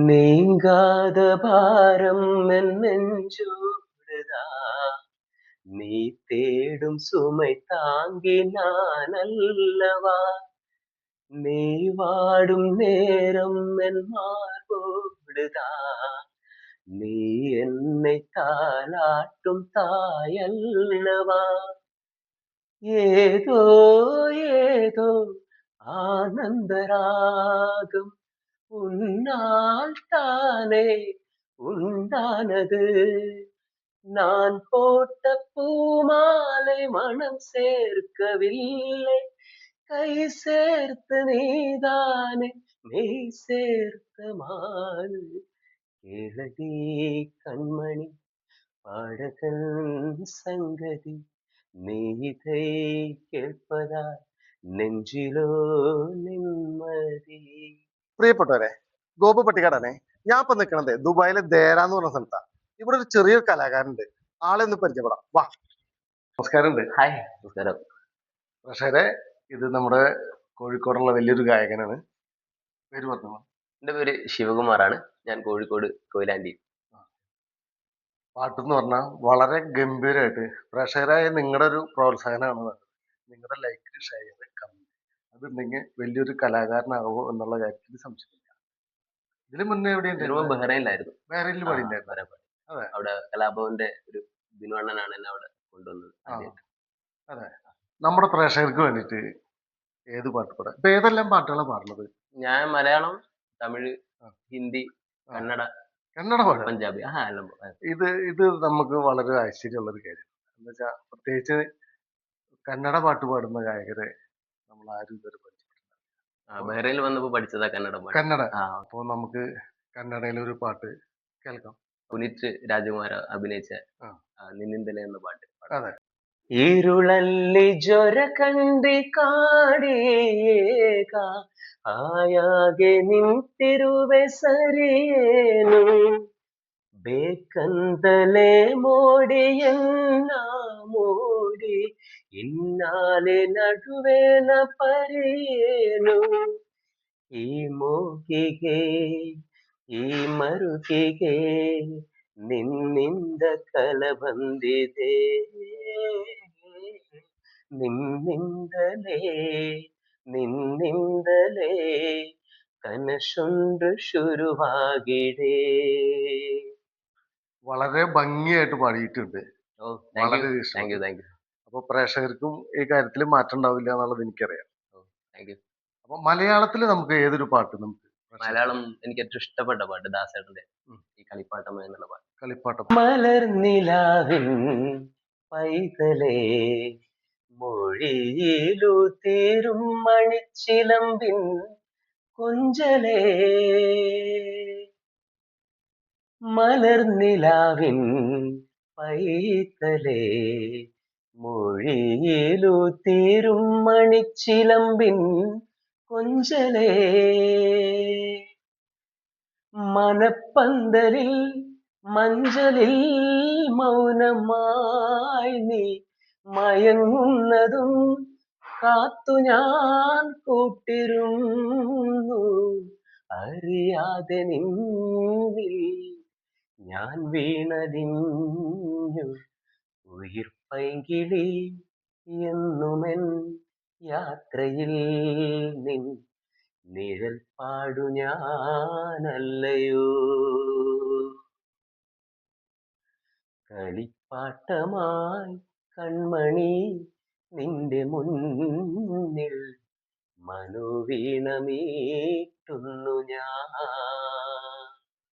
நீங்காத பாரம் என் நெஞ்சோடுதான். நீ தேடும் சுமை தாங்கி நான் அல்லவா. நீ வாடும் நேரம் என் மார்போடுதான். நீ என்னை தாலாட்டும் தாயல்லவா. ஏதோ ஏதோ ஆனந்த ராகம் உன்னால் தானே உண்டானது. நான் போட்ட பூமாலை மனம் சேர்க்கவில்லை. கை சேர்த்து நீதானே மெய் சேர்த்த மாது. கேளடி கண்மணி பாடகன் சங்கதி. நீ இதை கேட்பதால் നെഞ്ചിലോ നിമ്മതി. പ്രിയപ്പെട്ടവരെ, ഗോപു പട്ടിക്കാടാണേ. ഞാൻ ഇപ്പൊ നിൽക്കണത് ദുബായിലെ ദേര എന്ന് പറഞ്ഞ സ്ഥലത്താണ്. ഇവിടെ ഒരു ചെറിയൊരു കലാകാരനുണ്ട്. ആളെ ഒന്ന് പരിചയപ്പെടാം, വാ. നമസ്കാരമുണ്ട്. ഹായ്, നമസ്കാരം. പക്ഷേ ഇത് നമ്മുടെ കോഴിക്കോടുള്ള വലിയൊരു ഗായകനാണ്. പേര് പറഞ്ഞു. എൻ്റെ പേര് ശിവകുമാറാണ്. ഞാൻ കോഴിക്കോട് കൊയിലാണ്ടി. പാട്ടെന്ന് പറഞ്ഞാൽ വളരെ ഗംഭീരമായിട്ട് പ്രേക്ഷകരായ നിങ്ങളുടെ ഒരു പ്രോത്സാഹനമാണ് വേണ്ടത്. നിങ്ങളുടെ ലൈക്ക്, ഷെയർ, കമന്റ് അതുണ്ടെങ്കിൽ വലിയൊരു കലാകാരനാകുമോ എന്നുള്ള കാര്യത്തിൽ സംശയമില്ല. ഇതിന് മുന്നേ എവിടെയുണ്ടായിരുന്നു? ബഹ്റൈനിലായിരുന്നു. ബഹ്റൈനിൽ പാടിണ്ടായിരുന്നു. അതെ, അവിടെ കലാഭവന്റെ ഒരു ദിനവണ്ണനാണ് എന്നെ അവിടെ കൊണ്ടുവന്നത്. അതെ. നമ്മുടെ പ്രേക്ഷകർക്ക് വേണ്ടിയിട്ട് ഏത് പാട്ട് പാടാം? ഇപ്പൊ ഏതെല്ലാം പാട്ടുകളാണ് പാടുന്നത്? ഞാൻ മലയാളം, തമിഴ്, ഹിന്ദി, കന്നഡ, പാട്ട്, പഞ്ചാബി. ഇത് നമുക്ക് വളരെ ആശ്ചര്യമുള്ള ഒരു കാര്യം എന്ന് വെച്ചാൽ, പ്രത്യേകിച്ച് കന്നഡ പാട്ട് പാടുന്ന ഗായകരെ നമ്മൾ ആരും ഇതുവരെ പഠിച്ചിട്ടില്ല. ബഹ്റൈനിൽ വന്നപ്പോ പഠിച്ചതാ കന്നഡ. അപ്പൊ നമുക്ക് കന്നഡയിലെ ഒരു പാട്ട് കേൾക്കാം. പുനീത് രാജകുമാർ അഭിനയിച്ച നിന്നിന്തലെ എന്ന പാട്ട്. അതെ. ഇരുളಲ್ಲಿ ಜ್ವರ ಕಂಡಿ ಕಾಡೇಗ ಆಯಾಗೆ ನಿಂತಿರುವೆ ಸರಿಯೇನು. ಬೇಕಂದಲೇ ಮೋಡಿಯನ್ನ ಮೋಡಿ ಇನ್ನಾಲೆ ನಡುವೇನ ಪರಿಯೇನು. ಈ ಮೂಗಿಗೆ ಈ ಮರುಗಿಗೆ ನಿನ್ನಿಂದ ಕಲ ಬಂದಿದೆ. ನಿನ್ನಿಂದಲೇ ನಿನ್ನಿಂದಲೇ കനശുണ്ട് ശുരുവാകിടേ. വളരെ ഭംഗിയായിട്ട് പാടിയിട്ടുണ്ട്. വളരെ താങ്ക് യു. അപ്പൊ പ്രേക്ഷകർക്കും ഈ കാര്യത്തിൽ മാറ്റം ഉണ്ടാവില്ല എന്നുള്ളത് എനിക്കറിയാം. Thank you. അപ്പൊ മലയാളത്തിൽ നമുക്ക് ഏതൊരു പാട്ട്? നമുക്ക് മലയാളം എനിക്ക് ഏറ്റവും ഇഷ്ടപ്പെട്ട പാട്ട് ദാസേട്ടന്റെ ഈ കളിപ്പാട്ടം എന്നുള്ള പാട്ട്. കളിപ്പാട്ടം. മലർനിലാവിൻ പൈതലേ മൊഴിയിലു തീരും മണിച്ചിലമ്പിൻ കൊഞ്ചലേ. മലർനിലാവിൻ പൈതലേ മൊഴിയിലു തീരും മണിച്ചിലമ്പിൻ കൊഞ്ചലേ. മനപ്പന്തലിൽ മഞ്ചലിൽ മൗനമായി നീ മയങ്ങുന്നതും കാത്തു ഞാൻ കൂട്ടിരുന്നു. അറിയാതെ നിന്നിൽ ഞാൻ വീണലിഞ്ഞു. ഉയിർ പൈങ്കിളി എന്നുമെൻ യാത്രയിൽ നിൻ നിഴൽ പാടു ഞാനല്ലയോ. കളിപ്പാട്ടമായി കൺമണി നിന്റെ മുന്നിൽ മനോവീണമീട്ടുന്നു ഞാൻ.